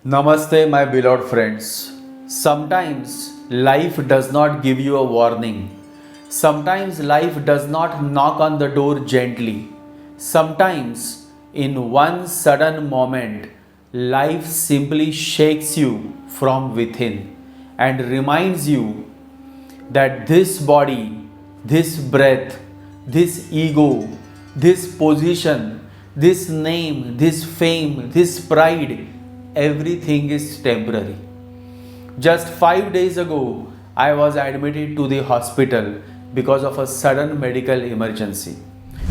Namaste, my beloved friends. Sometimes life does not give you a warning. Sometimes life does not knock on the door gently. Sometimes, in one sudden moment, life simply shakes you from within and reminds you that this body, this breath, this ego, this position, this name, this fame, this pride, everything is temporary. Just 5 days ago, I was admitted to the hospital because of a sudden medical emergency.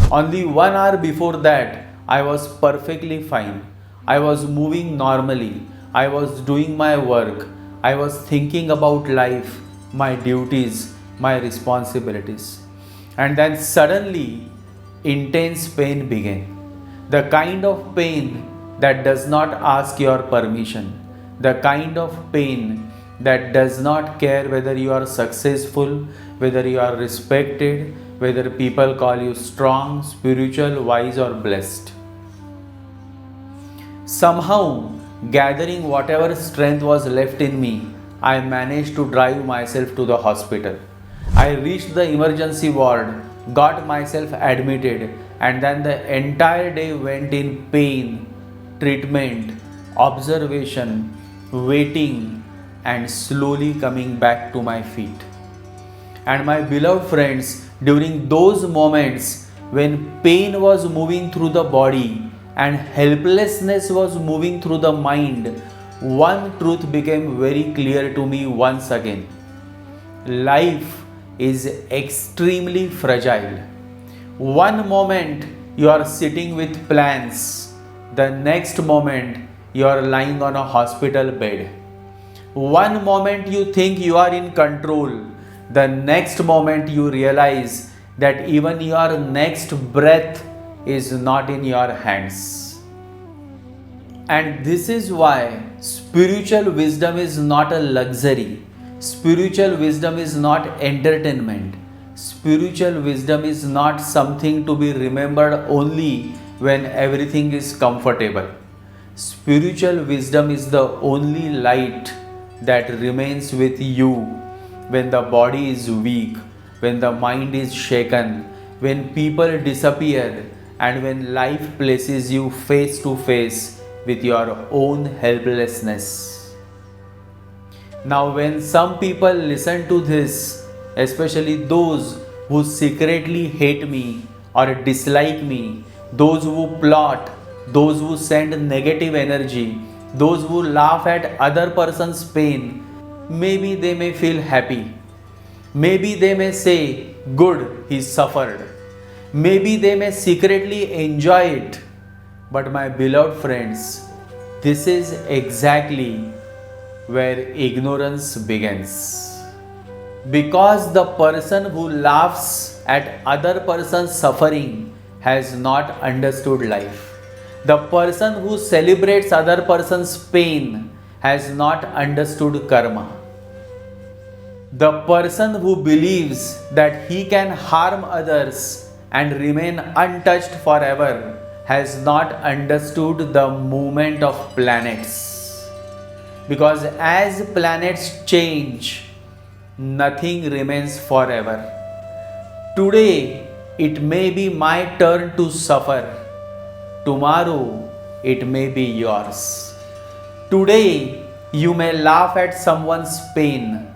Only 1 hour before that, I was perfectly fine. I was moving normally. I was doing my work. I was thinking about life, my duties, my responsibilities. And then suddenly, intense pain began. The kind of pain that does not ask your permission. The kind of pain that does not care whether you are successful, whether you are respected, whether people call you strong, spiritual, wise, or blessed. Somehow, gathering whatever strength was left in me, I managed to drive myself to the hospital. I reached the emergency ward, got myself admitted, and then the entire day went in pain, treatment, observation, waiting, and slowly coming back to my feet. And my beloved friends, during those moments when pain was moving through the body and helplessness was moving through the mind, one truth became very clear to me once again. Life is extremely fragile. One moment you are sitting with plans, the next moment you are lying on a hospital bed. One moment you think you are in control, the next moment you realize that even your next breath is not in your hands. And this is why spiritual wisdom is not a luxury. Spiritual wisdom is not entertainment. Spiritual wisdom is not something to be remembered only when everything is comfortable. Spiritual wisdom is the only light that remains with you when the body is weak, when the mind is shaken, when people disappear, and when life places you face to face with your own helplessness. Now, when some people listen to this, especially those who secretly hate me or dislike me, those who plot, those who send negative energy, those who laugh at other person's pain, maybe they may feel happy. Maybe they may say, good, he suffered. Maybe they may secretly enjoy it. But my beloved friends, this is exactly where ignorance begins. Because the person who laughs at other person's suffering has not understood life. The person who celebrates other person's pain has not understood karma. The person who believes that he can harm others and remain untouched forever has not understood the movement of planets. Because as planets change, nothing remains forever. Today, it may be my turn to suffer. Tomorrow, it may be yours. Today, you may laugh at someone's pain.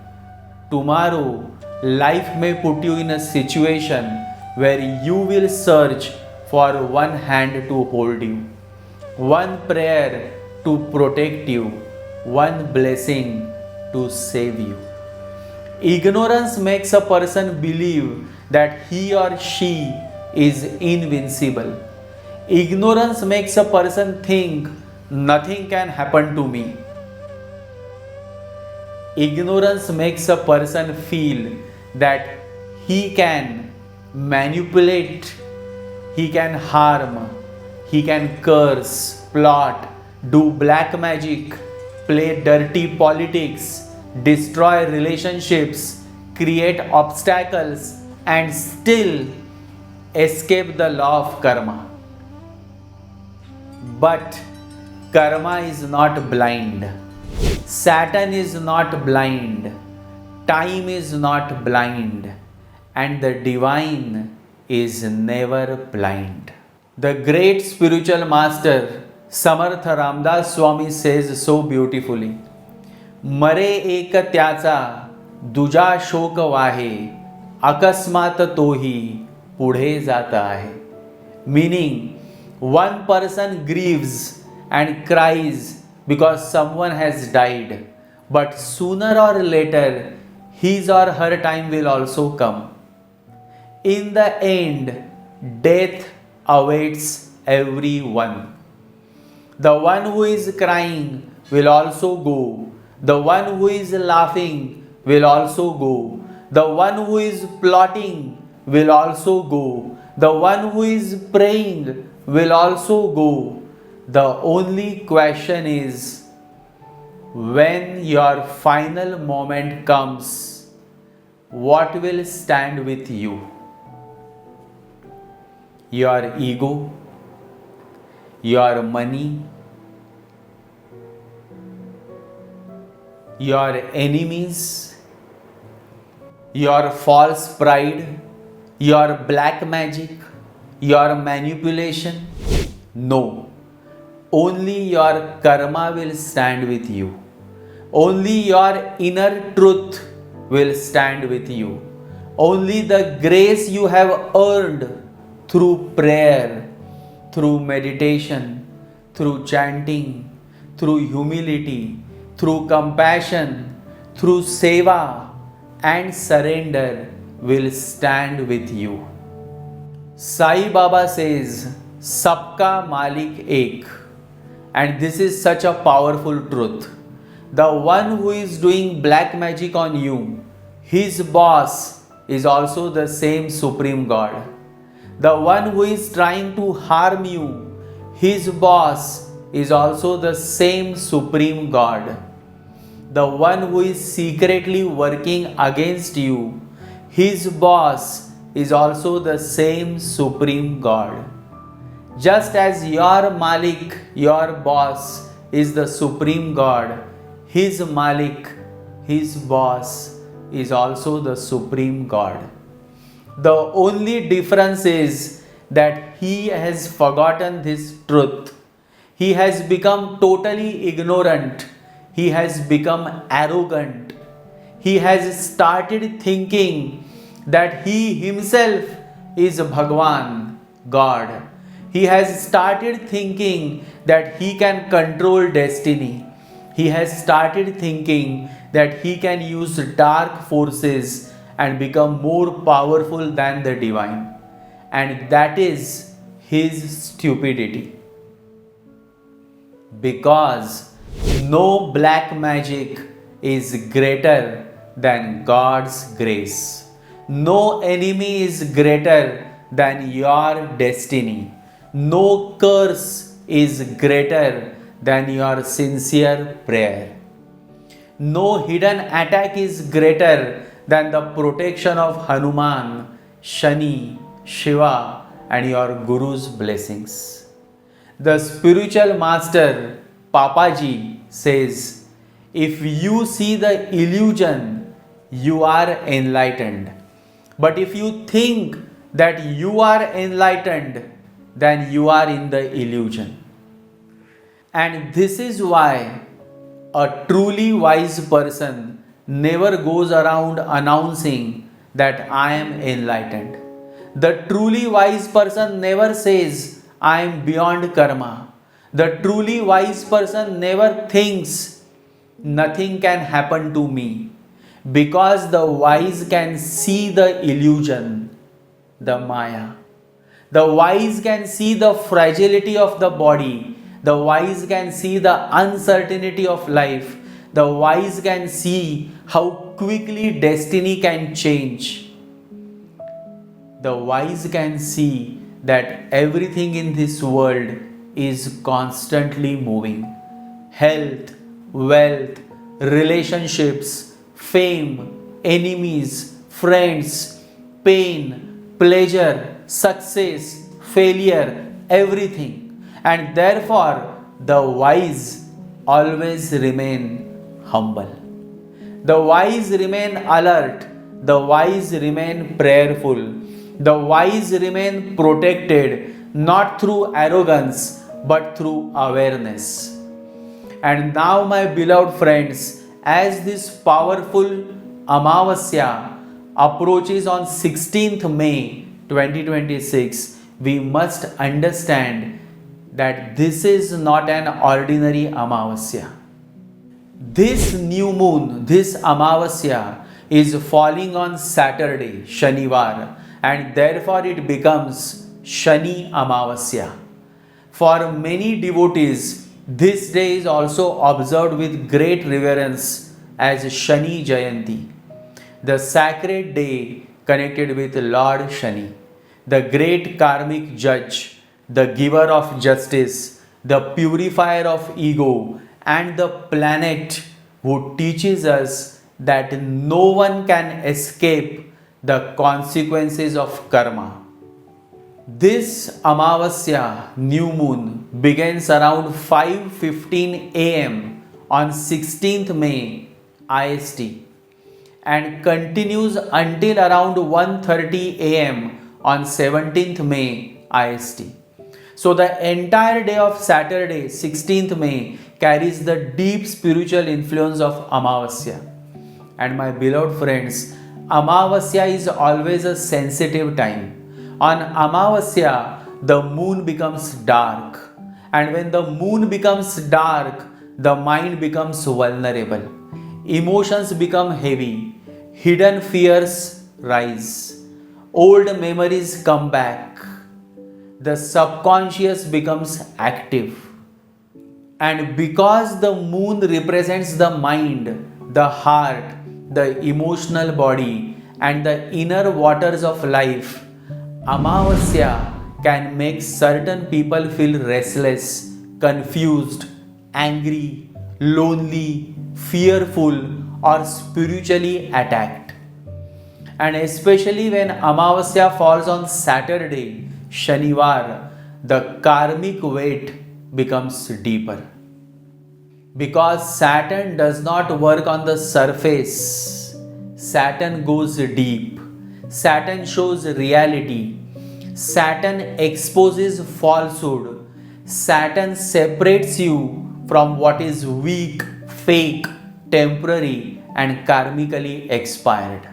Tomorrow, life may put you in a situation where you will search for one hand to hold you, one prayer to protect you, one blessing to save you. Ignorance makes a person believe that he or she is invincible. Ignorance makes a person think nothing can happen to me. Ignorance makes a person feel that he can manipulate, he can harm, he can curse, plot, do black magic, play dirty politics, destroy relationships, create obstacles, and still escape the law of karma. But Karma is not blind. Saturn is not blind. Time is not blind. And the divine is never blind. The great spiritual master Samartha Ramdas Swami says so beautifully, मरे एक त्याचा दुजा शोक वाहे, अकस्मात तोही पुढे जात आहे. Meaning, one person grieves and cries because someone has died, but sooner or later his or her time will also come. In the end, death awaits everyone. The one who is crying will also go. The one who is laughing will also go. The one who is plotting will also go. The one who is praying will also go. The only question is, when your final moment comes, what will stand with you? Your ego, your money, your enemies, your false pride, your black magic, your manipulation? No. Only your karma will stand with you. Only your inner truth will stand with you. Only the grace you have earned through prayer, through meditation, through chanting, through humility, through compassion, through seva and surrender will stand with you. Sai Baba says, Sabka Malik Ek. And this is such a powerful truth. The one who is doing black magic on you, his boss is also the same Supreme God. The one who is trying to harm you, his boss is also the same Supreme God. The one who is secretly working against you, his boss is also the same Supreme God. Just as your Malik, your boss, is the Supreme God, his Malik, his boss, is also the Supreme God. The only difference is that he has forgotten this truth. He has become totally ignorant. He has become arrogant. He has started thinking that he himself is Bhagwan, God. He has started thinking that he can control destiny. He has started thinking that he can use dark forces and become more powerful than the divine. And that is his stupidity. Because no black magic is greater than God's grace. No enemy is greater than your destiny. No curse is greater than your sincere prayer. No hidden attack is greater than the protection of Hanuman, Shani, Shiva, and your Guru's blessings. The spiritual master Papaji says, if you see the illusion, you are enlightened. But if you think that you are enlightened, then you are in the illusion. And this is why a truly wise person never goes around announcing that I am enlightened. The truly wise person never says, I am beyond karma. The truly wise person never thinks, nothing can happen to me. Because the wise can see the illusion, the Maya. The wise can see the fragility of the body. The wise can see the uncertainty of life. The wise can see how quickly destiny can change. The wise can see that everything in this world is constantly moving. Health, wealth, relationships, fame, enemies, friends, pain, pleasure, success, failure, everything. And therefore, the wise always remain humble. The wise remain alert. The wise remain prayerful. The wise remain protected, not through arrogance, but through awareness. And now, my beloved friends, as this powerful Amavasya approaches on 16th May 2026, we must understand that this is not an ordinary Amavasya. This new moon, this Amavasya, is falling on Saturday, Shanivar, and therefore it becomes Shani Amavasya. For many devotees, this day is also observed with great reverence as Shani Jayanti, the sacred day connected with Lord Shani, the great karmic judge, the giver of justice, the purifier of ego, and the planet who teaches us that no one can escape the consequences of karma. This Amavasya new moon begins around 5:15 am on 16th May IST and continues until around 1:30 am on 17th May IST. So the entire day of Saturday, 16th May, carries the deep spiritual influence of Amavasya. And my beloved friends, Amavasya is always a sensitive time. On Amavasya, the moon becomes dark. And when the moon becomes dark, the mind becomes vulnerable. Emotions become heavy. Hidden fears rise. Old memories come back. The subconscious becomes active. And because the moon represents the mind, the heart, the emotional body, and the inner waters of life, Amavasya can make certain people feel restless, confused, angry, lonely, fearful, or spiritually attacked. And especially when Amavasya falls on Saturday, Shanivar, the karmic weight becomes deeper. Because Saturn does not work on the surface, Saturn goes deep. Saturn shows reality. Saturn exposes falsehood. Saturn separates you from what is weak, fake, temporary, and karmically expired.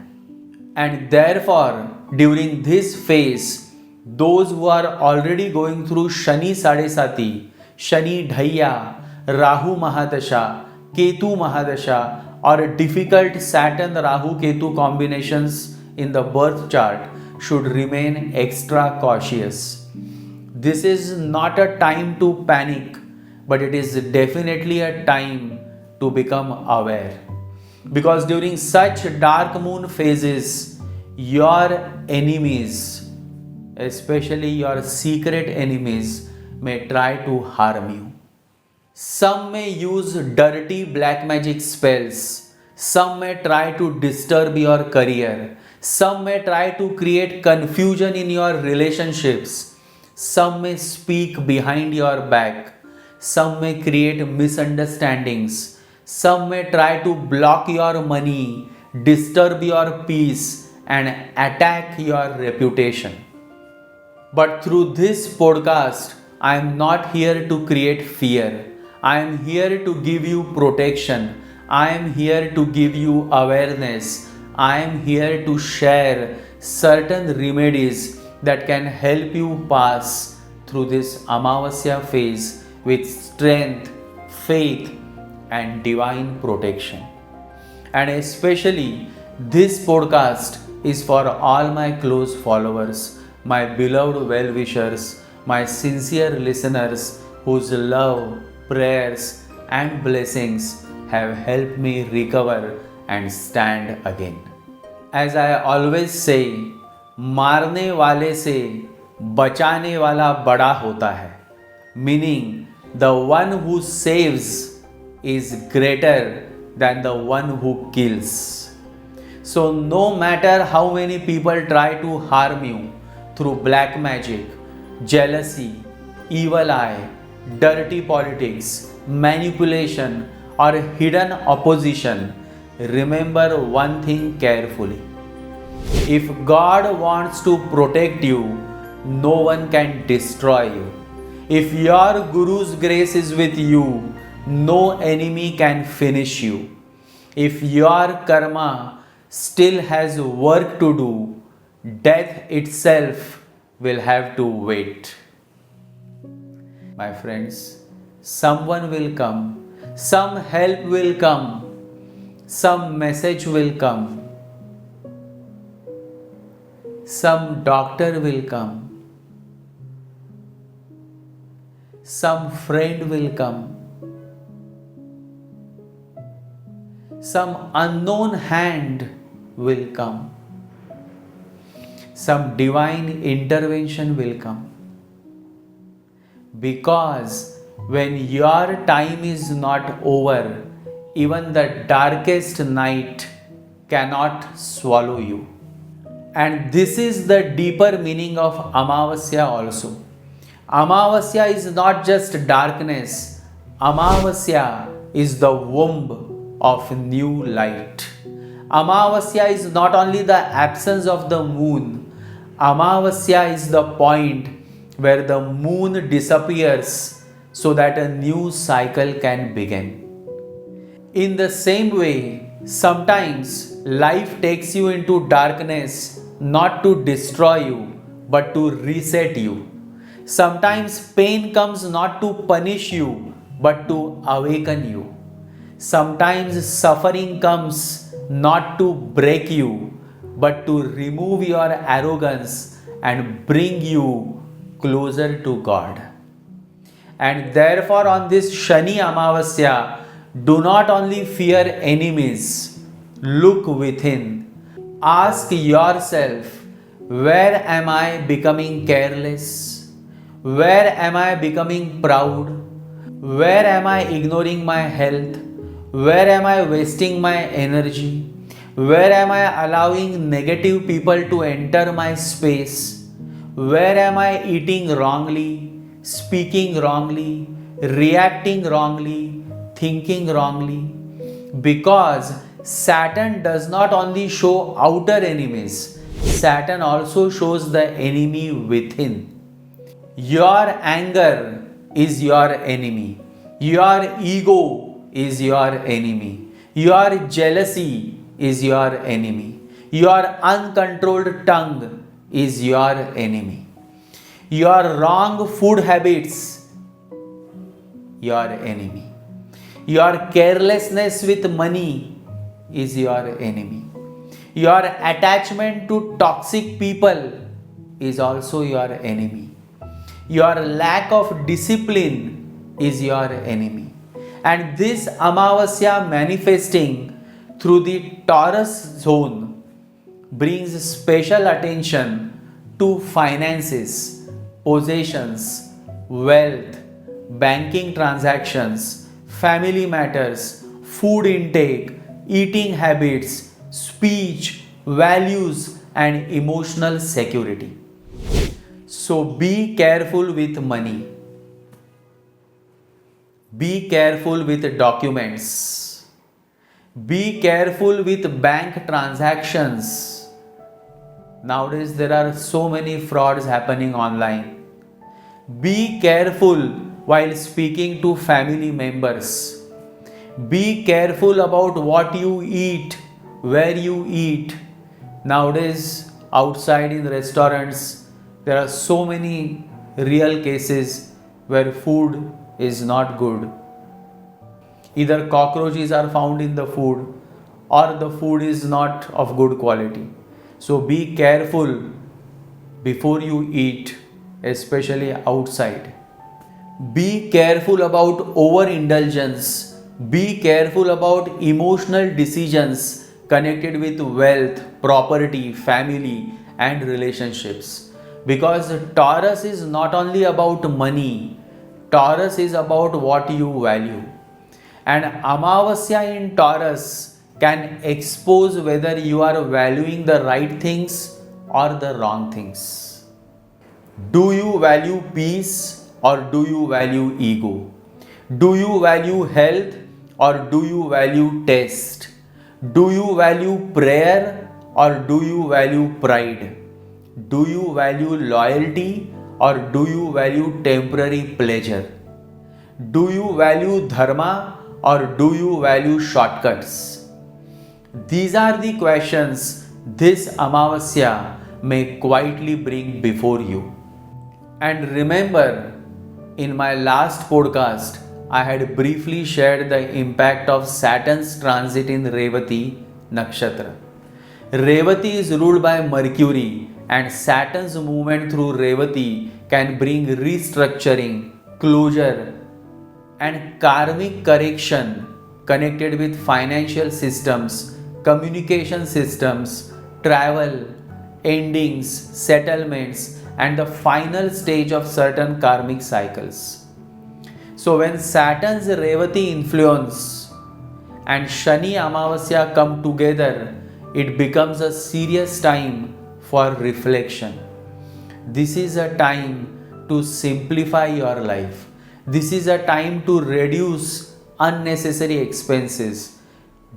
And therefore, during this phase, those who are already going through Shani Sadesati, Shani Dhaiya, Rahu Mahadasha, Ketu Mahadasha, or difficult Saturn Rahu Ketu combinations in the birth chart should remain extra cautious. This is not a time to panic, but it is definitely a time to become aware. Because during such dark moon phases, your enemies, especially your secret enemies, may try to harm you. Some may use dirty black magic spells. Some may try to disturb your career. Some may try to create confusion in your relationships. Some may speak behind your back. Some may create misunderstandings. Some may try to block your money, disturb your peace, and attack your reputation. But through this podcast, I am not here to create fear. I am here to give you protection. I am here to give you awareness. I am here to share certain remedies that can help you pass through this Amavasya phase with strength, faith, and divine protection. And especially this podcast is for all my close followers, my beloved well-wishers, my sincere listeners whose love, prayers, and blessings have helped me recover and stand again. As I always say, मारने वाले से बचाने वाला बड़ा होता है. Meaning, the one who saves is greater than the one who kills. So no matter how many people try to harm you through black magic, jealousy, evil eye, dirty politics, manipulation, or hidden opposition, remember one thing carefully. If God wants to protect you, no one can destroy you. If your Guru's grace is with you, no enemy can finish you. If your karma still has work to do, death itself will have to wait. My friends, someone will come, some help will come, some message will come, some doctor will come, some friend will come, some unknown hand will come, some divine intervention will come. Because when your time is not over, even the darkest night cannot swallow you. And this is the deeper meaning of Amavasya also. Amavasya is not just darkness. Amavasya is the womb of new light. Amavasya is not only the absence of the moon. Amavasya is the point where the moon disappears so that a new cycle can begin. In the same way, sometimes life takes you into darkness not to destroy you but to reset you. Sometimes pain comes not to punish you but to awaken you. Sometimes suffering comes not to break you but to remove your arrogance and bring you closer to God. And therefore, on this Shani Amavasya, do not only fear enemies, look within. Ask yourself, where am I becoming careless? Where am I becoming proud? Where am I ignoring my health? Where am I wasting my energy? Where am I allowing negative people to enter my space? Where am I eating wrongly, speaking wrongly, reacting wrongly, thinking wrongly? Because Saturn does not only show outer enemies, Saturn also shows the enemy within. Your anger is your enemy. Your ego is your enemy. Your jealousy is your enemy. Your uncontrolled tongue is your enemy. Your wrong food habits, your enemy. Your carelessness with money is your enemy. Your attachment to toxic people is also your enemy. Your lack of discipline is your enemy. And this Amavasya manifesting through the Taurus zone brings special attention to finances, possessions, wealth, banking transactions, family matters, food intake, eating habits, speech, values, and emotional security. So be careful with money. Be careful with documents. Be careful with bank transactions. Nowadays, there are so many frauds happening online. Be careful while speaking to family members. Be careful about what you eat, where you eat. Nowadays, outside in restaurants, there are so many real cases where food is not good. Either cockroaches are found in the food or the food is not of good quality. So be careful before you eat, especially outside. Be careful about overindulgence. Be careful about emotional decisions connected with wealth, property, family, and relationships. Because Taurus is not only about money, Taurus is about what you value. And Amavasya in Taurus can expose whether you are valuing the right things or the wrong things. Do you value peace or do you value ego? Do you value health or do you value taste? Do you value prayer or do you value pride? Do you value loyalty or do you value temporary pleasure? Do you value dharma or do you value shortcuts? These are the questions this Amavasya may quietly bring before you. And remember, in my last podcast, I had briefly shared the impact of Saturn's transit in Revati Nakshatra. Revati is ruled by Mercury, and Saturn's movement through Revati can bring restructuring, closure, and karmic correction connected with financial systems, communication systems, travel, endings, settlements, and the final stage of certain karmic cycles. So when Saturn's Revati influence and Shani Amavasya come together, it becomes a serious time for reflection. This is a time to simplify your life. This is a time to reduce unnecessary expenses.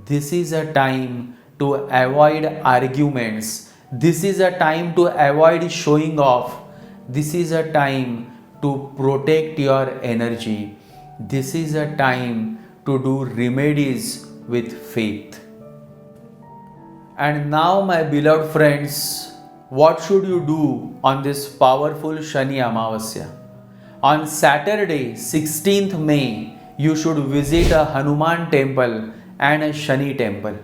This is a time to avoid arguments. This is a time to avoid showing off. This is a time to protect your energy. This is a time to do remedies with faith. And now, my beloved friends, what should you do on this powerful Shani Amavasya? On Saturday, 16th May, you should visit a Hanuman temple and a Shani temple.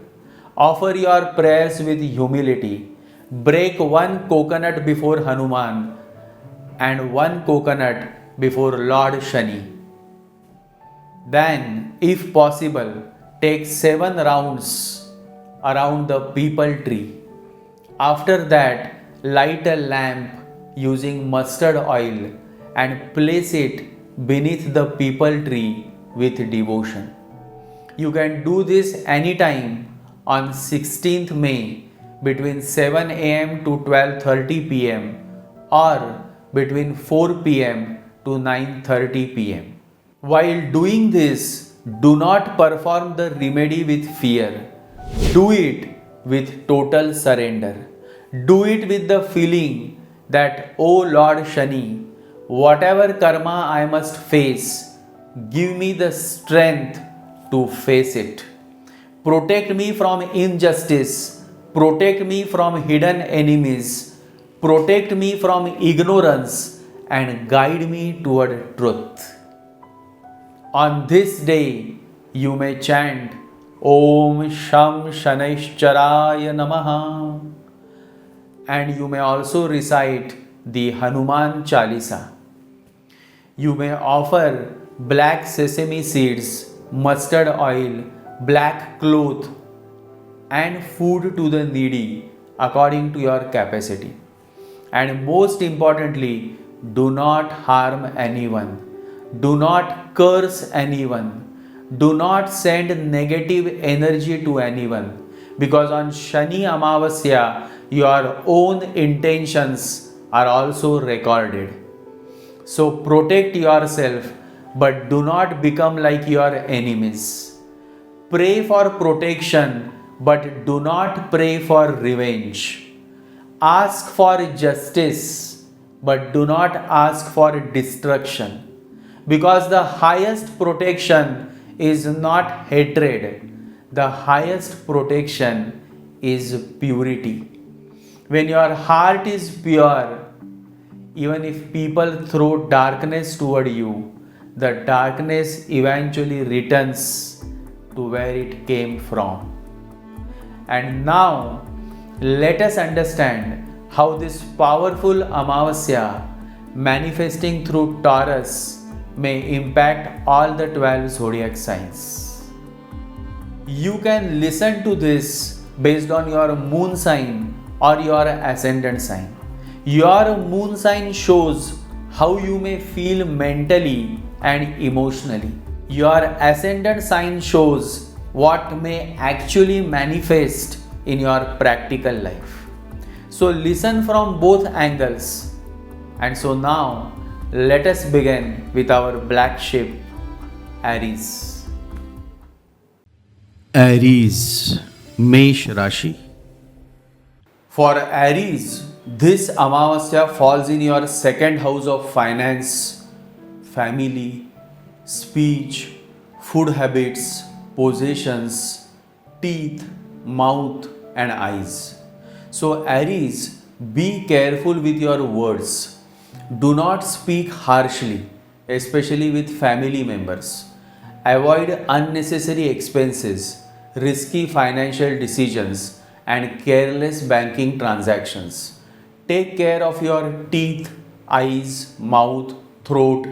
Offer your prayers with humility. Break one coconut before Hanuman and one coconut before Lord Shani. Then, if possible, take 7 rounds around the peepal tree. After that, light a lamp using mustard oil and place it beneath the peepal tree with devotion. You can do this anytime on 16th May between 7 am to 12:30 pm or between 4 pm to 9:30 pm. While doing this, do not perform the remedy with fear. Do it with total surrender. Do it with the feeling that, "Oh Lord Shani, whatever karma I must face, give me the strength to face it. Protect me from injustice. Protect me from hidden enemies. Protect me from ignorance and guide me toward truth." On this day, you may chant Om Sham Shanaishcharaya Namaha, and you may also recite the Hanuman Chalisa. You may offer black sesame seeds, mustard oil, black cloth, and food to the needy according to your capacity. And most importantly, do not harm anyone. Do not curse anyone. Do not send negative energy to anyone, because on Shani Amavasya, your own intentions are also recorded. So protect yourself, but do not become like your enemies. Pray for protection, but do not pray for revenge. Ask for justice, but do not ask for destruction, because the highest protection is not hatred. The highest protection is purity. When your heart is pure, even if people throw darkness toward you, the darkness eventually returns to where it came from. And now, let us understand how this powerful Amavasya manifesting through Taurus may impact all the 12 zodiac signs. You can listen to this based on your moon sign or your ascendant sign. Your moon sign shows how you may feel mentally and emotionally. Your ascendant sign shows what may actually manifest in your practical life. So listen from both angles. And so now, Let us begin with our black sheep, Aries. Aries, Mesh Rashi. For Aries, this Amavasya falls in your second house of finance, family, speech, food habits, possessions, teeth, mouth, and eyes. So, Aries, be careful with your words. Do not speak harshly, especially with family members. Avoid unnecessary expenses, risky financial decisions, and careless banking transactions. Take care of your teeth, eyes, mouth, throat,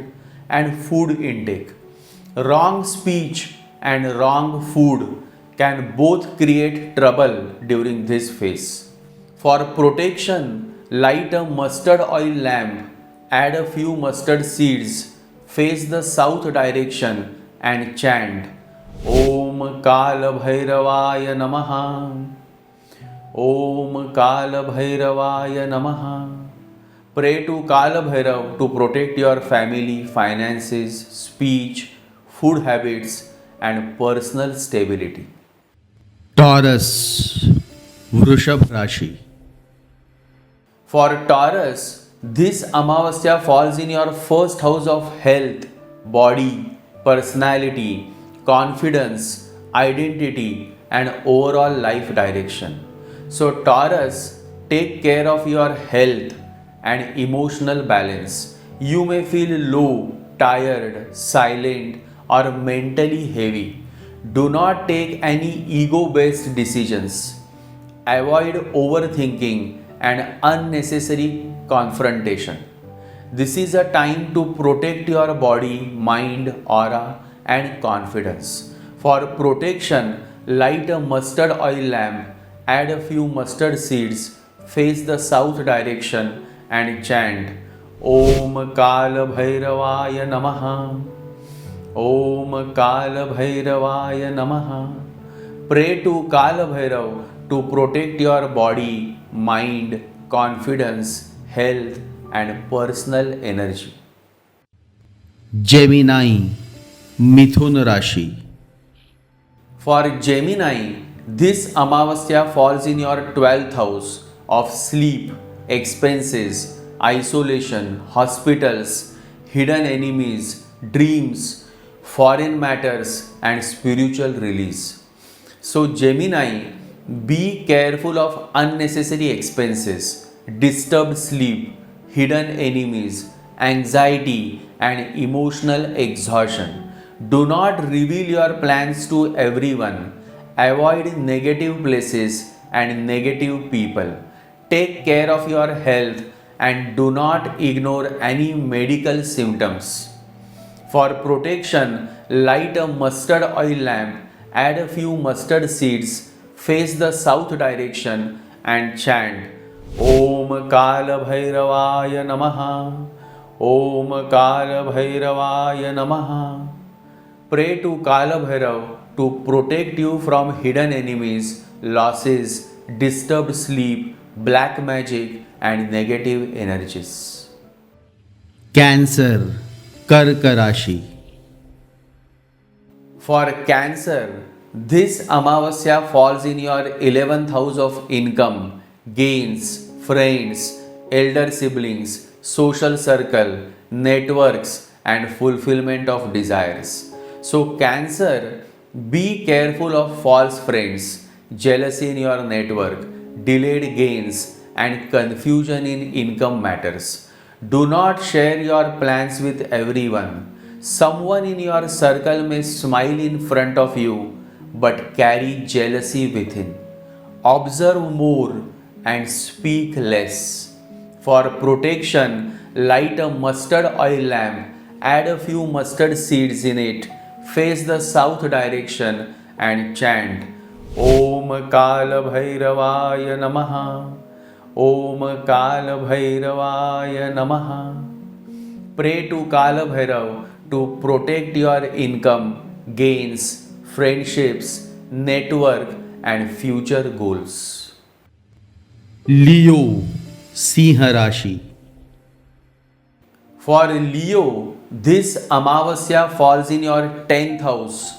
and food intake. Wrong speech and wrong food can both create trouble during this phase. For protection, light a mustard oil lamp, add a few mustard seeds, face the south direction, and chant Om Kala Bhairavaya Namaha. Om Kala Bhairavaya Namaha. Pray to Kala Bhairav to protect your family, finances, speech, food habits, and personal stability. Taurus, Vrushabh Rashi. For Taurus, this Amavasya falls in your first house of health, body, personality, confidence, identity, and overall life direction. So, Taurus, take care of your health and emotional balance. You may feel low, tired, silent, or mentally heavy. Do not take any ego based decisions. Avoid overthinking and unnecessary confrontation. This is a time to protect your body, mind, aura, and confidence. For protection, light a mustard oil lamp, add a few mustard seeds, face the south direction, and chant Om Kala Bhairavaya Namaha. Om Kala Bhairavaya Namaha. Pray to Kala Bhairav to protect your body, mind, confidence, health, and personal energy. Gemini, Mithun Rashi. For Gemini, this Amavasya falls in your 12th house of sleep, expenses, isolation, hospitals, hidden enemies, dreams, foreign matters, and spiritual release. So, Gemini, be careful of unnecessary expenses, disturbed sleep, hidden enemies, anxiety, and emotional exhaustion. Do not reveal your plans to everyone. Avoid negative places and negative people. Take care of your health and do not ignore any medical symptoms. For protection, light a mustard oil lamp, add a few mustard seeds, face the south direction, and chant Om Kala Bhairavaya Namaha. Om Kala Bhairavaya Namaha. Pray to Kala Bhairav to protect you from hidden enemies, losses, disturbed sleep, black magic, and negative energies. Cancer, Karka Rashi. For Cancer, this Amavasya falls in your 11th house of income, gains, friends, elder siblings, social circle, networks, and fulfillment of desires. So, Cancer, be careful of false friends, jealousy in your network, delayed gains, and confusion in income matters. Do not share your plans with everyone. Someone in your circle may smile in front of you but carry jealousy within. Observe more and speak less. For protection, light a mustard oil lamp, add a few mustard seeds in it, face the south direction, and chant Om Kala Bhairavaya Namaha. Om Kala Bhairavaya Namaha. Pray to Kala Bhairav to protect your income, gains, friendships, network, and future goals. Leo, Sinha Rashi. For Leo, this Amavasya falls in your 10th house,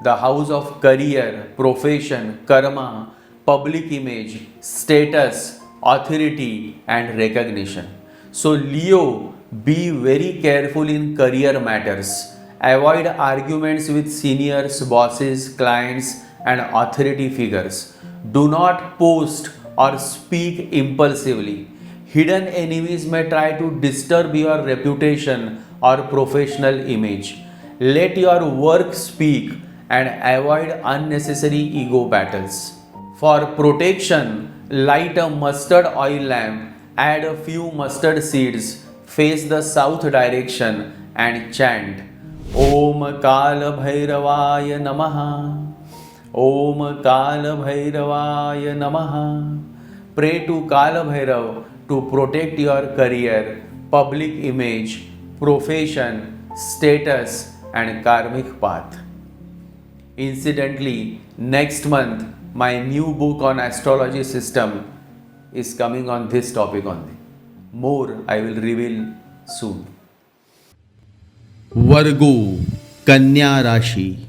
the house of career, profession, karma, public image, status, authority, and recognition. So, Leo, be very careful in career matters. Avoid arguments with seniors, bosses, clients, and authority figures. Do not post or speak impulsively. Hidden enemies may try to disturb your reputation or professional image. Let your work speak and avoid unnecessary ego battles. For protection, light a mustard oil lamp, add a few mustard seeds, face the south direction, and chant Om Kala Bhairavaya Namaha. Om Kala Bhairavaya Namaha. Pray to Kala Bhairav to protect your career, public image, profession, status, and karmic path. Incidentally, next month, my new book on astrology system is coming on this topic only. More I will reveal soon. Virgo, Kanya Rashi.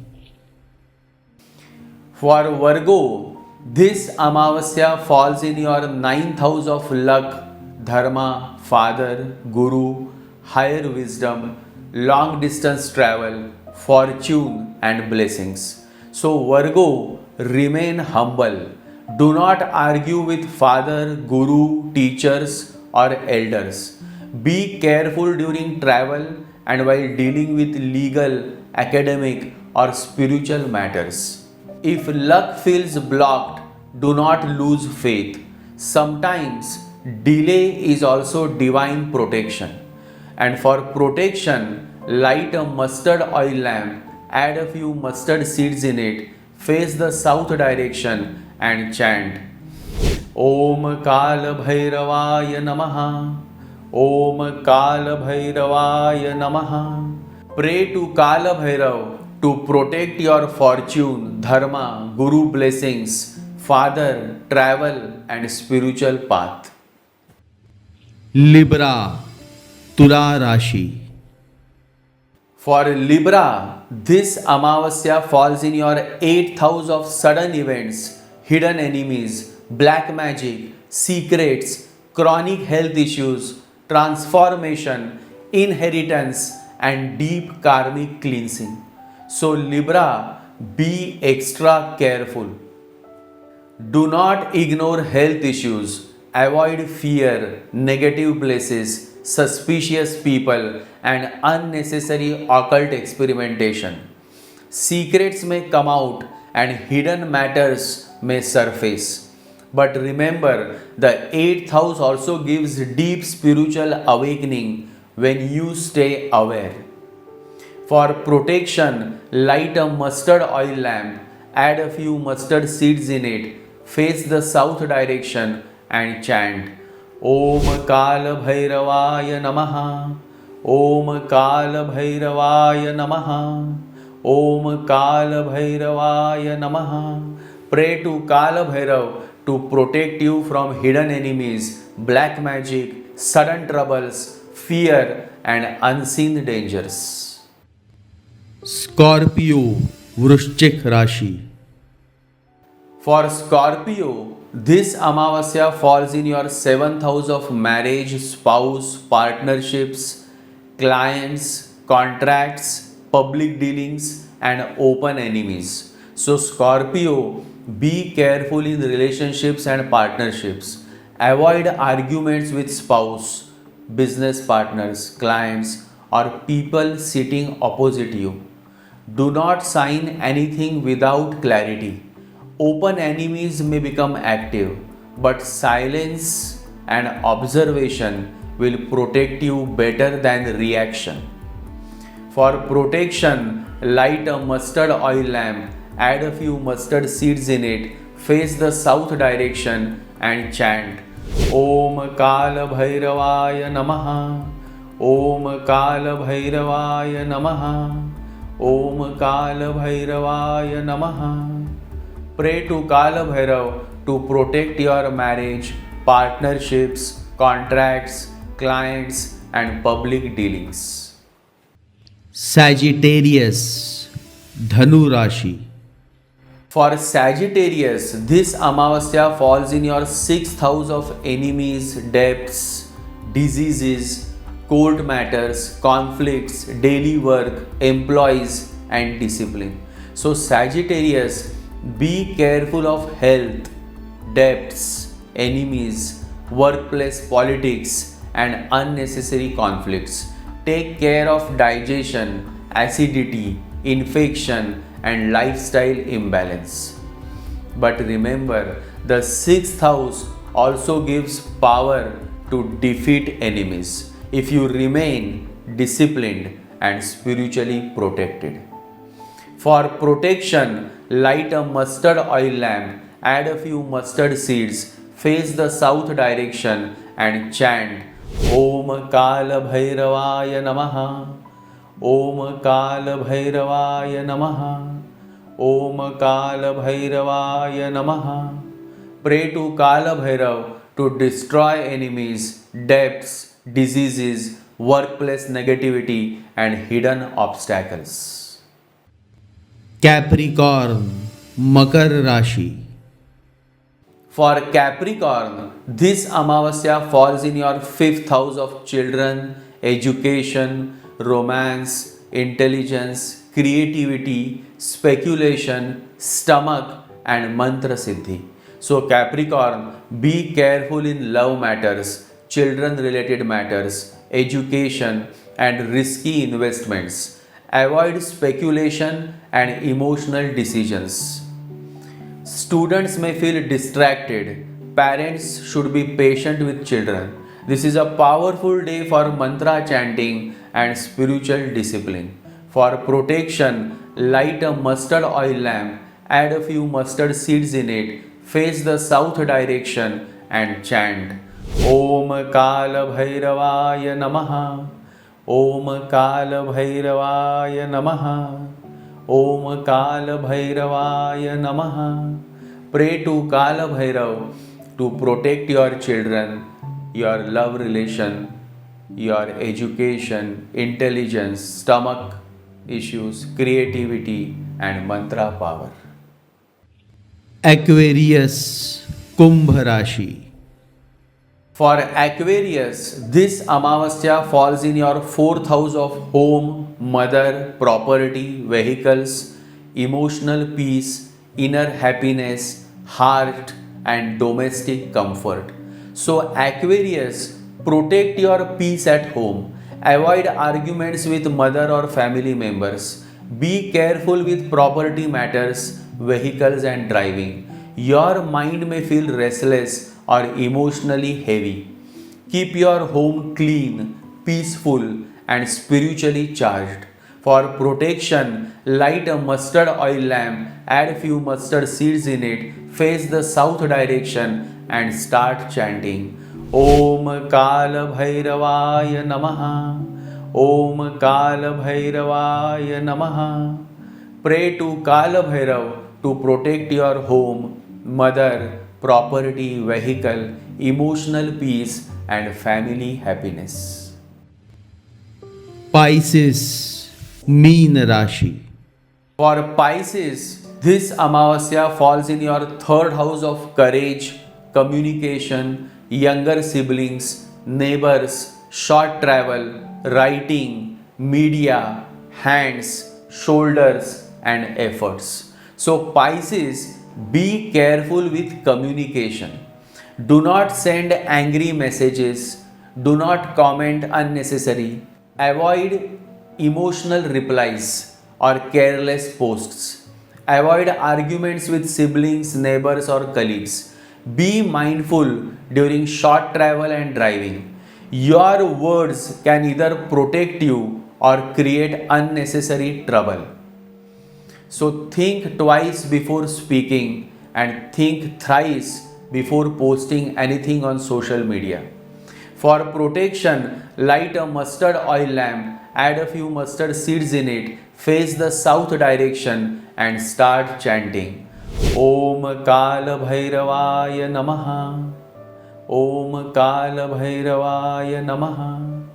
For Virgo, this Amavasya falls in your 9th house of luck, dharma, father, guru, higher wisdom, long distance travel, fortune, and blessings. So, Virgo, remain humble. Do not argue with father, guru, teachers, or elders. Be careful during travel and while dealing with legal, academic, or spiritual matters. If luck feels blocked, do not lose faith. Sometimes delay is also divine protection. And for protection, light a mustard oil lamp, add a few mustard seeds in it, face the south direction, and chant Om Kala Bhairavaya Namaha. Om Kala Bhairavaya Namaha. Pray to Kala Bhairav to protect your fortune, dharma, guru blessings, father, travel, and spiritual path. Libra, Tula Rashi. For Libra, this Amavasya falls in your 8th house of sudden events, hidden enemies, black magic, secrets, chronic health issues, transformation, inheritance, and deep karmic cleansing. So, Libra, be extra careful. Do not ignore health issues. Avoid fear, negative places, suspicious people, and unnecessary occult experimentation. Secrets may come out and hidden matters may surface. But remember, the 8th house also gives deep spiritual awakening when you stay aware. For protection, light a mustard oil lamp, add a few mustard seeds in it, face the south direction, and chant Om Kala Bhairavaya Namaha. Om Kala Bhairavaya Namaha. Om Kala Bhairavaya Namaha. Pray to Kala Bhairav to protect you from hidden enemies, black magic, sudden troubles, fear, and unseen dangers. Scorpio, Vrushchik Rashi. For Scorpio, this Amavasya falls in your 7th house of marriage, spouse, partnerships, clients, contracts, public dealings, and open enemies. So, Scorpio, be careful in relationships and partnerships. Avoid arguments with spouse, business partners, clients, or people sitting opposite you. Do not sign anything without clarity. Open enemies may become active, but silence and observation will protect you better than reaction. For protection, light a mustard oil lamp, add a few mustard seeds in it, face the south direction, and chant Om Kala Bhairavaya Namaha. Om Kala Bhairavaya Namaha. Om Kala Bhairavaya Namaha. Pray to Kala Bhairav to protect your marriage, partnerships, contracts, clients, and public dealings. Sagittarius, Dhanu Rashi. For Sagittarius, this Amavasya falls in your sixth house of enemies, debts, diseases, court matters, conflicts, daily work, employees, and discipline. So, Sagittarius, be careful of health, debts, enemies, workplace politics, and unnecessary conflicts. Take care of digestion, acidity, infection, and lifestyle imbalance. But remember, the sixth house also gives power to defeat enemies if you remain disciplined and spiritually protected. For protection, light a mustard oil lamp, add a few mustard seeds, face the south direction, and chant Om Kala Bhairavaya Namaha. Om Kala Bhairavaya Namaha. Om Kala Bhairavaya Namaha. Pray to Kala Bhairav to destroy enemies, debts, diseases, workplace negativity, and hidden obstacles. Capricorn, Makar Rashi. For Capricorn, this Amavasya falls in your fifth house of children, education, romance, intelligence, creativity, speculation, stomach, and mantra siddhi. So, Capricorn, be careful in love matters, children related matters, education, and risky investments. Avoid speculation and emotional decisions. Students may feel distracted. Parents should be patient with children. This is a powerful day for mantra chanting and spiritual discipline. For protection, light a mustard oil lamp, add a few mustard seeds in it, face the south direction, and chant Om Kala Bhairavaya Namaha. Om Kala Bhairavaya Namaha. Om Kala Bhairavaya Namaha. Pray to Kala Bhairav to protect your children, your love relation, your education, intelligence, stomach issues, creativity, and mantra power. Aquarius, Kumbh Rashi. For Aquarius, this Amavasya falls in your fourth house of home, mother, property, vehicles, emotional peace, inner happiness, heart, and domestic comfort. So, Aquarius, protect your peace at home. Avoid arguments with mother or family members. Be careful with property matters, vehicles, and driving. Your mind may feel restless or emotionally heavy. Keep your home clean, peaceful, and spiritually charged. For protection, light a mustard oil lamp, add a few mustard seeds in it, face the south direction, and start chanting Om Kala Bhairavaya Namaha. Om Kala Bhairavaya Namaha. Pray to Kala Bhairav to protect your home, mother, property, vehicle, emotional peace, and family happiness. Pisces, Meen Rashi. For Pisces, this Amavasya falls in your third house of courage, communication, younger siblings, neighbors, short travel, writing, media, hands, shoulders, and efforts. So, Pisces, be careful with communication. Do not send angry messages. Do not comment unnecessary. Avoid emotional replies or careless posts. Avoid arguments with siblings, neighbors, or colleagues. Be mindful during short travel and driving. Your words can either protect you or create unnecessary trouble. So think twice before speaking and think thrice before posting anything on social media. For protection, light a mustard oil lamp, add a few mustard seeds in it, face the south direction, and start chanting Om Kala Bhairavaya Namaha. Om Kala Bhairavaya Namaha.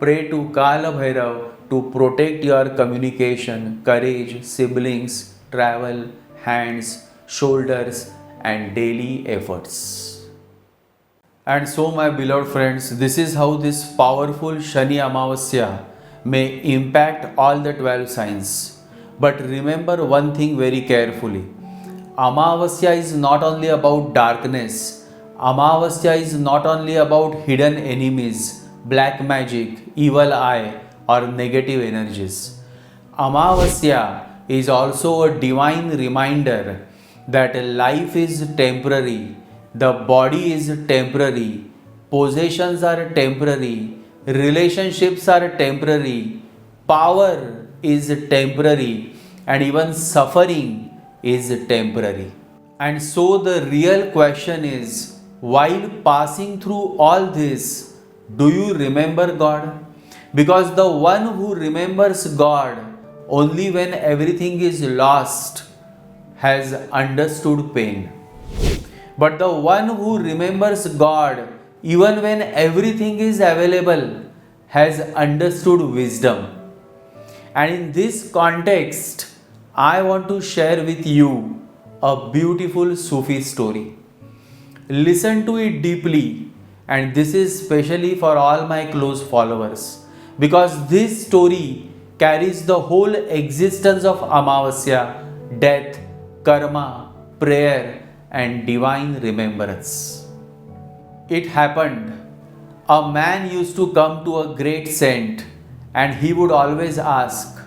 Pray to Kala Bhairav to protect your communication, courage, siblings, travel, hands, shoulders, and daily efforts. And so, my beloved friends, this is how this powerful Shani Amavasya may impact all the 12 signs. But remember one thing very carefully. Amavasya is not only about darkness. Amavasya is not only about hidden enemies, black magic, evil eye, or negative energies. Amavasya is also a divine reminder that life is temporary, the body is temporary, possessions are temporary, relationships are temporary, power is temporary, and even suffering is temporary. And so the real question is, while passing through all this, do you remember God? Because the one who remembers God only when everything is lost has understood pain. But the one who remembers God even when everything is available has understood wisdom. And in this context, I want to share with you a beautiful Sufi story. Listen to it deeply, and this is specially for all my close followers, because this story carries the whole existence of Amavasya, death, karma, prayer, and divine remembrance. It happened. A man used to come to a great saint and he would always ask,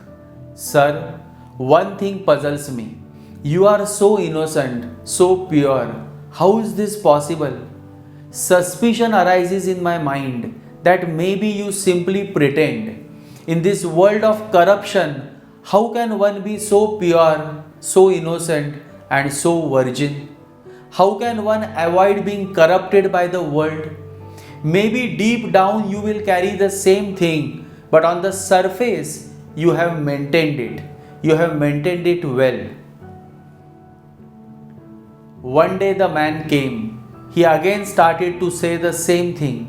"Sir, one thing puzzles me. You are so innocent, so pure. How is this possible? Suspicion arises in my mind that maybe you simply pretend. In this world of corruption, how can one be so pure, so innocent, and so virgin? How can one avoid being corrupted by the world? Maybe deep down you will carry the same thing, but on the surface you have maintained it. You have maintained it well." One day the man came. He again started to say the same thing,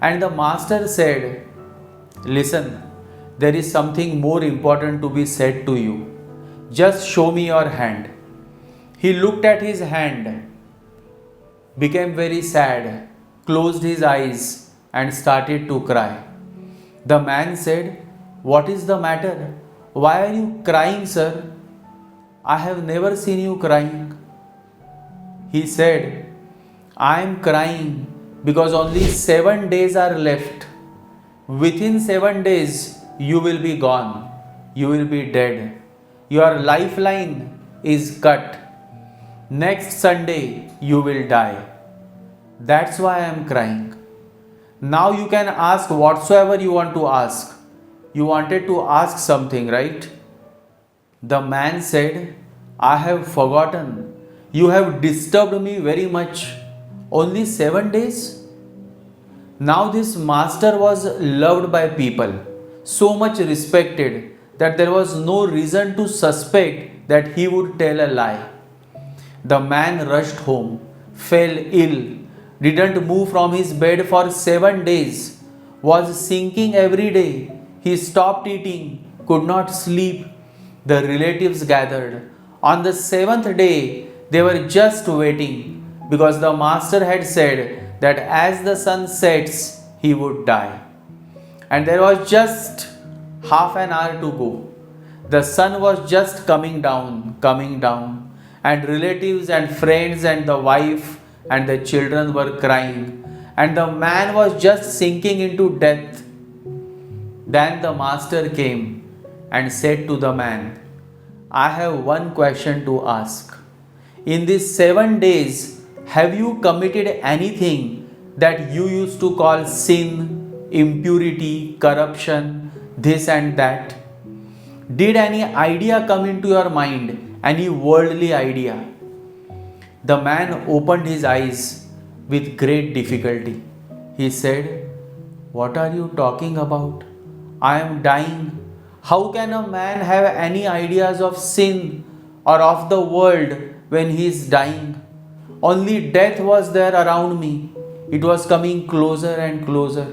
and the master said, "Listen, there is something more important to be said to you. Just show me your hand." He looked at his hand, became very sad, closed his eyes, and started to cry. The man said, "What is the matter? Why are you crying, sir? I have never seen you crying." He said, "I am crying because only 7 days are left. Within 7 days, you will be gone. You will be dead. Your lifeline is cut. Next Sunday, you will die. That's why I am crying. Now you can ask whatsoever you want to ask. You wanted to ask something, right?" The man said, "I have forgotten. You have disturbed me very much. Only 7 days?" Now this master was loved by people, so much respected that there was no reason to suspect that he would tell a lie. The man rushed home, fell ill, didn't move from his bed for 7 days, was sinking every day. He stopped eating, could not sleep. The relatives gathered. On the 7th day, they were just waiting because the master had said that as the sun sets, he would die. And there was just half an hour to go. The sun was just coming down, and relatives and friends and the wife and the children were crying, and the man was just sinking into death. Then the master came and said to the man, "I have one question to ask. In these 7 days, have you committed anything that you used to call sin, impurity, corruption, this and that? Did any idea come into your mind, any worldly idea?" The man opened his eyes with great difficulty. He said, "What are you talking about? I am dying. How can a man have any ideas of sin or of the world when he is dying? Only death was there around me. It was coming closer and closer.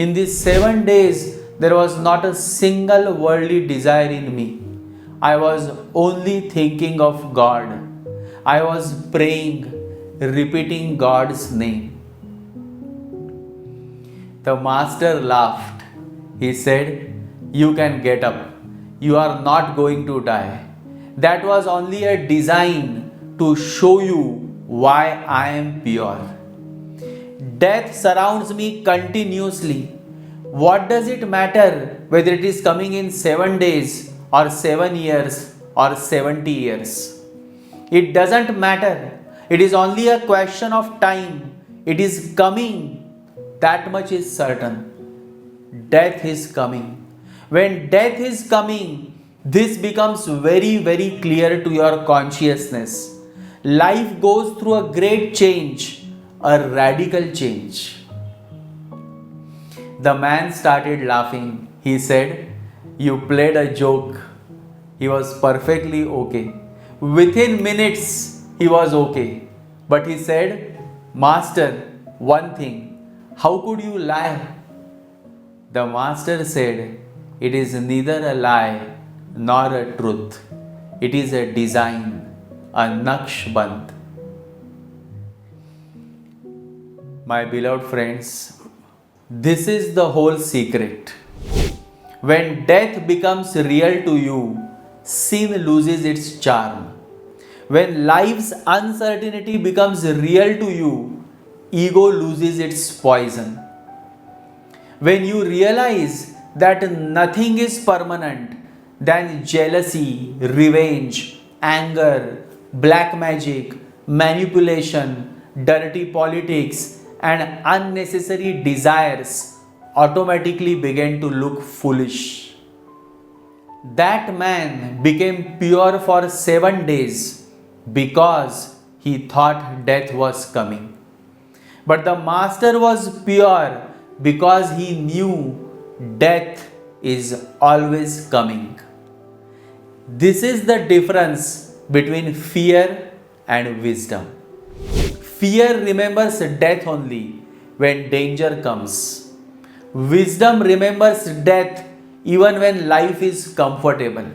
In these 7 days, there was not a single worldly desire in me. I was only thinking of God. I was praying, repeating God's name. The master laughed. He said, "You can get up. You are not going to die. That was only a design to show you why I am pure. Death surrounds me continuously. What does it matter whether it is coming in 7 days or 7 years or 70 years? It doesn't matter. It is only a question of time. It is coming. That much is certain. Death is coming. When death is coming, this becomes very, very clear to your consciousness. Life goes through a great change, a radical change." The man started laughing. He said, "You played a joke." He was perfectly okay. Within minutes, he was okay. But he said, "Master, one thing, how could you lie?" The master said, "It is neither a lie nor a truth. It is a design, a Nakshband." My beloved friends, this is the whole secret. When death becomes real to you, sin loses its charm. When life's uncertainty becomes real to you, ego loses its poison. When you realize that nothing is permanent, then jealousy, revenge, anger, black magic, manipulation, dirty politics, and unnecessary desires automatically begin to look foolish. That man became pure for 7 days because he thought death was coming. But the master was pure because he knew death is always coming. This is the difference between fear and wisdom. Fear remembers death only when danger comes. Wisdom remembers death even when life is comfortable.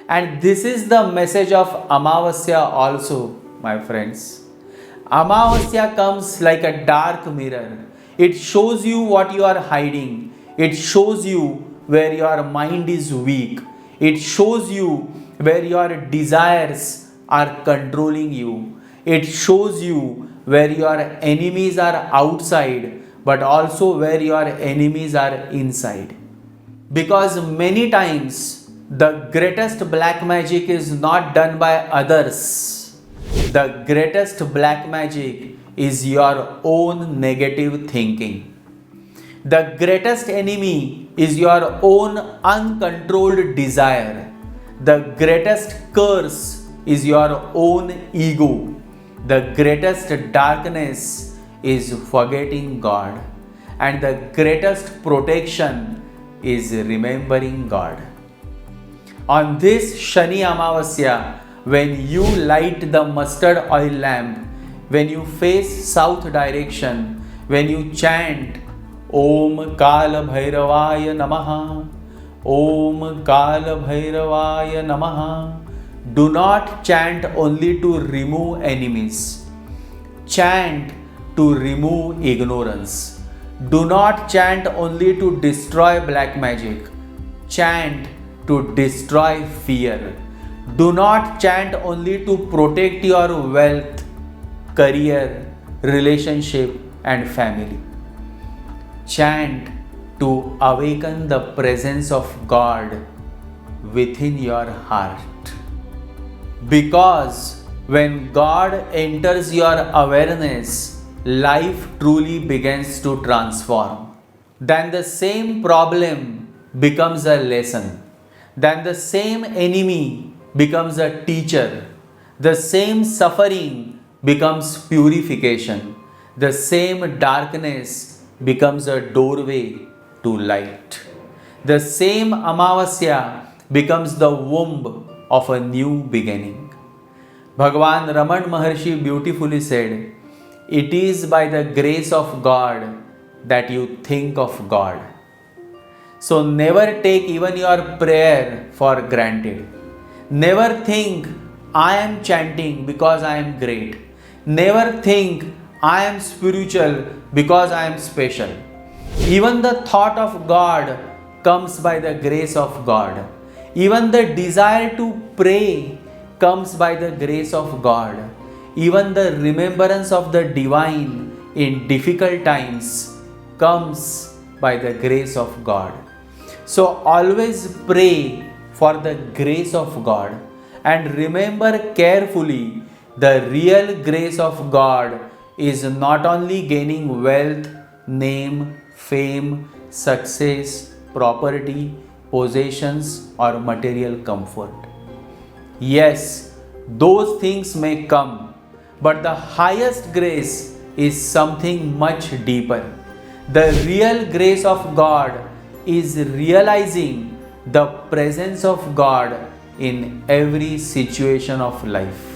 And this is the message of Amavasya also, my friends. Amavasya comes like a dark mirror. It shows you what you are hiding. It shows you where your mind is weak. It shows you where your desires are controlling you. It shows you where your enemies are outside, but also where your enemies are inside. Because many times the greatest black magic is not done by others. The greatest black magic is your own negative thinking. The greatest enemy is your own uncontrolled desire. The greatest curse is your own ego. The greatest darkness is forgetting God. And the greatest protection is remembering God. On this Shani Amavasya, when you light the mustard oil lamp, when you face south direction, when you chant Om Kala Bhairavaya Namaha, Om Kala Bhairavaya Namaha, do not chant only to remove enemies. Chant to remove ignorance. Do not chant only to destroy black magic. Chant to destroy fear. Do not chant only to protect your wealth, career, relationship, and family. Chant to awaken the presence of God within your heart. Because when God enters your awareness, life truly begins to transform. Then the same problem becomes a lesson. Then the same enemy becomes a teacher. The same suffering becomes purification. The same darkness becomes a doorway to light. The same Amavasya becomes the womb of a new beginning. Bhagavan Raman Maharshi beautifully said, "It is by the grace of God that you think of God. So never take even your prayer for granted. Never think I am chanting because I am great. Never think I am spiritual because I am special. Even the thought of God comes by the grace of God. Even the desire to pray comes by the grace of God. Even the remembrance of the divine in difficult times comes by the grace of God. So always pray for the grace of God and remember carefully the real grace of God is not only gaining wealth, name, fame, success, property, possessions, or material comfort. Yes, those things may come, but the highest grace is something much deeper. The real grace of God is realizing the presence of God in every situation of life.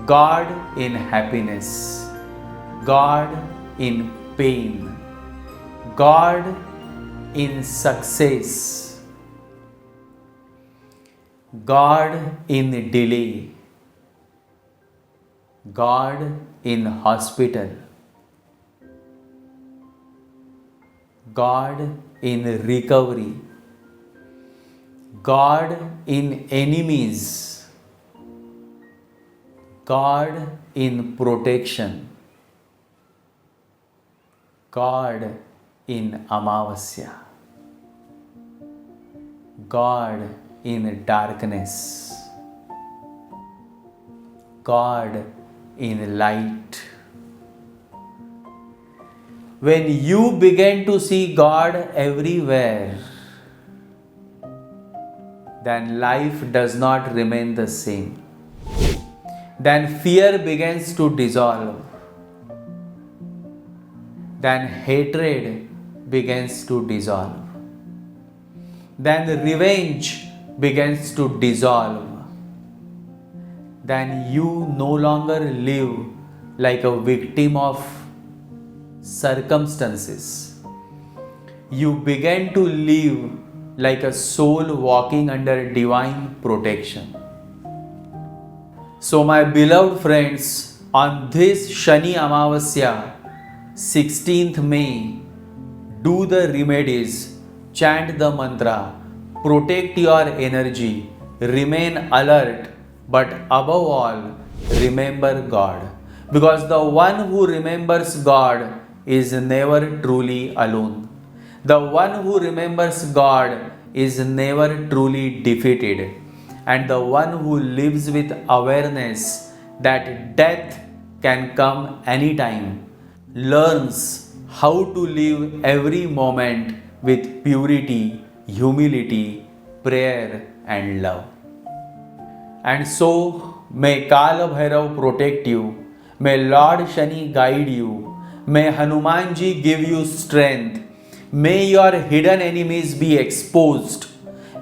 God in happiness, God in pain, God in success, God in delay, God in hospital, God in recovery, God in enemies, God in protection, God in Amavasya, God in darkness, God in light. When you begin to see God everywhere, then life does not remain the same. Then fear begins to dissolve. Then hatred begins to dissolve. Then revenge begins to dissolve. Then you no longer live like a victim of circumstances. You begin to live like a soul walking under divine protection. So, my beloved friends, on this Shani Amavasya, 16th May, do the remedies, chant the mantra, protect your energy, remain alert, but above all, remember God. Because the one who remembers God is never truly alone. The one who remembers God is never truly defeated. And the one who lives with awareness that death can come anytime learns how to live every moment with purity, humility, prayer, and love. And so, may Kala Bhairav protect you, may Lord Shani guide you, may Hanumanji give you strength, may your hidden enemies be exposed,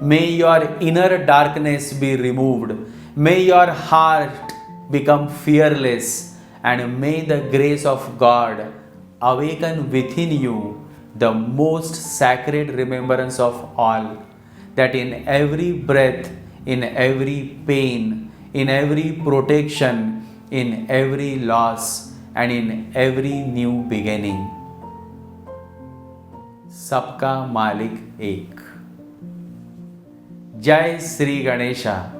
may your inner darkness be removed, may your heart become fearless, and may the grace of God awaken within you the most sacred remembrance of all, that in every breath, in every pain, in every protection, in every loss, and in every new beginning, Sabka Malik Ek. Jai Sri Ganesha,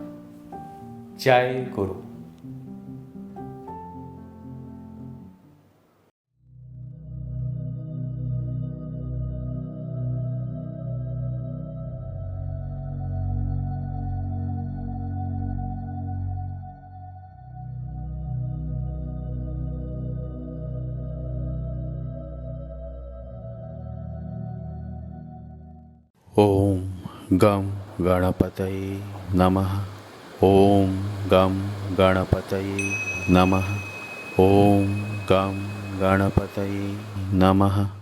Jai Guru. ॐ गं गणपतये नमः। ॐ गं गणपतये नमः। ॐ गं गणपतये नमः।